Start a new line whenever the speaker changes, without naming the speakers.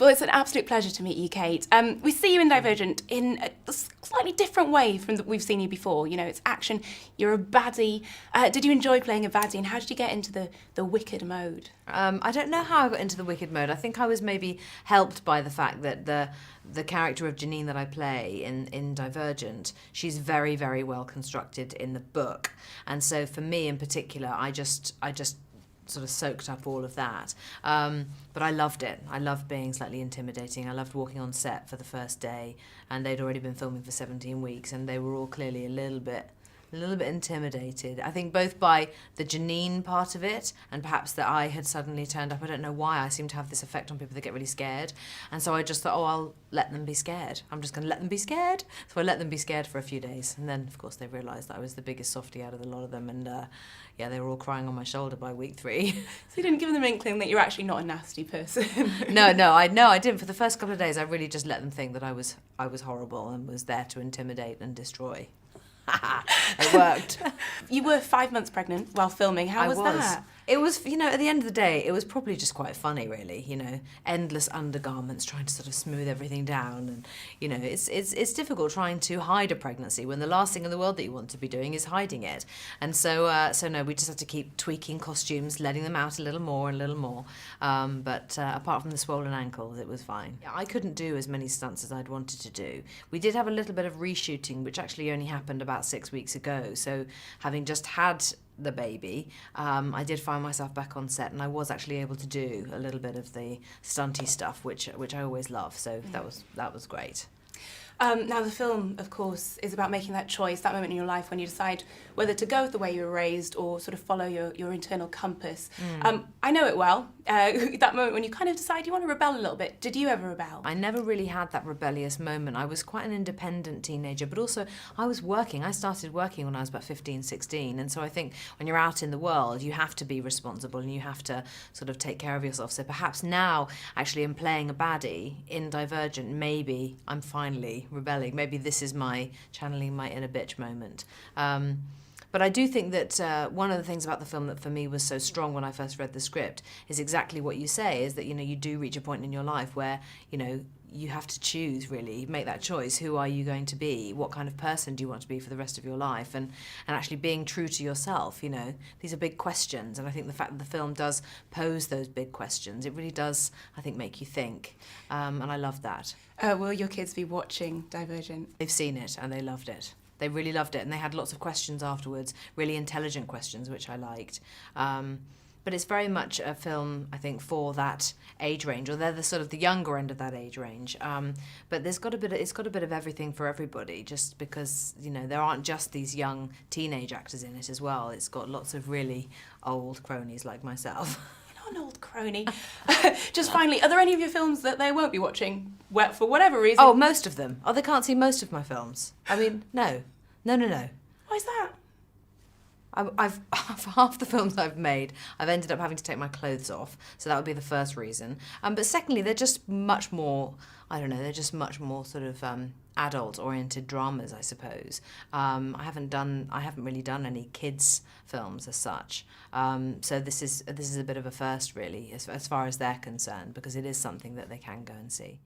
Well, it's an absolute pleasure to meet you, Kate. We see you in Divergent in a slightly different way from that we've seen you before. You know, it's action, you're a baddie. Did you enjoy playing a baddie, and how did you get into the wicked mode?
I don't know how I got into the wicked mode. I think I was maybe helped by the fact that the character of Janine that I play in Divergent, she's very, very well constructed in the book. And so for me in particular, I just sort of soaked up all of that. But I loved it. I loved being slightly intimidating. I loved walking on set for the first day, and they'd already been filming for 17 weeks, and they were all clearly a little bit intimidated. I think both by the Janine part of it, and perhaps that I had suddenly turned up. I don't know why. I seem to have this effect on people that get really scared. And so I just thought, oh, I'll let them be scared. I'm just going to let them be scared. So I let them be scared for a few days. And then, of course, they realised that I was the biggest softie out of the lot of them. And yeah, they were all crying on my shoulder by week 3.
So you didn't give them an inkling that you're actually not a nasty person?
No, I didn't. For the first couple of days, I really just let them think that I was horrible and was there to intimidate and destroy. It worked.
You were 5 months pregnant while filming. How was that?
It was, you know, at the end of the day, it was probably just quite funny, really. You know, endless undergarments trying to sort of smooth everything down, and you know, it's difficult trying to hide a pregnancy when the last thing in the world that you want to be doing is hiding it. And so no, we just had to keep tweaking costumes, letting them out a little more and a little more. But apart from the swollen ankles, it was fine. I couldn't do as many stunts as I'd wanted to do. We did have a little bit of reshooting, which actually only happened about 6 weeks ago. So having just had the baby, I did find myself back on set, and I was actually able to do a little bit of the stunty stuff, which I always love. So that was great.
Now the film, of course, is about making that choice, that moment in your life when you decide whether to go with the way you were raised or sort of follow your internal compass. I know it well, that moment when you kind of decide you want to rebel a little bit. Did you ever rebel?
I never really had that rebellious moment. I was quite an independent teenager, but also I was working. I started working when I was about 15, 16, and so I think when you're out in the world, you have to be responsible and you have to sort of take care of yourself. So perhaps now, actually, in playing a baddie in Divergent, maybe I'm finally rebelling. Maybe this is my channeling my inner bitch moment. But I do think that one of the things about the film that for me was so strong when I first read the script is exactly what you say, is that, you know, you do reach a point in your life where, you know, you have to choose, really, make that choice. Who are you going to be? What kind of person do you want to be for the rest of your life? And actually being true to yourself, you know, these are big questions. And I think the fact that the film does pose those big questions, it really does, I think, make you think. And I love that.
Will your kids be watching Divergent?
They've seen it and they loved it. They really loved it, and they had lots of questions afterwards, really intelligent questions, which I liked. But it's very much a film, I think, for that age range, or they're the sort of the younger end of that age range. But it's got a bit of everything for everybody, just because, you know, there aren't just these young teenage actors in it as well. It's got lots of really old cronies like myself.
You're not an old crony. Just finally, are there any of your films that they won't be watching for whatever reason?
Oh, most of them. Oh, they can't see most of my films. I mean, no.
Why is that?
I've for half the films I've made, I've ended up having to take my clothes off, so that would be the first reason. But secondly, they're just much more, I don't know, they're just much more sort of adult-oriented dramas, I suppose. I haven't really done any kids films as such. So this is a bit of a first, really, as far as they're concerned, because it is something that they can go and see.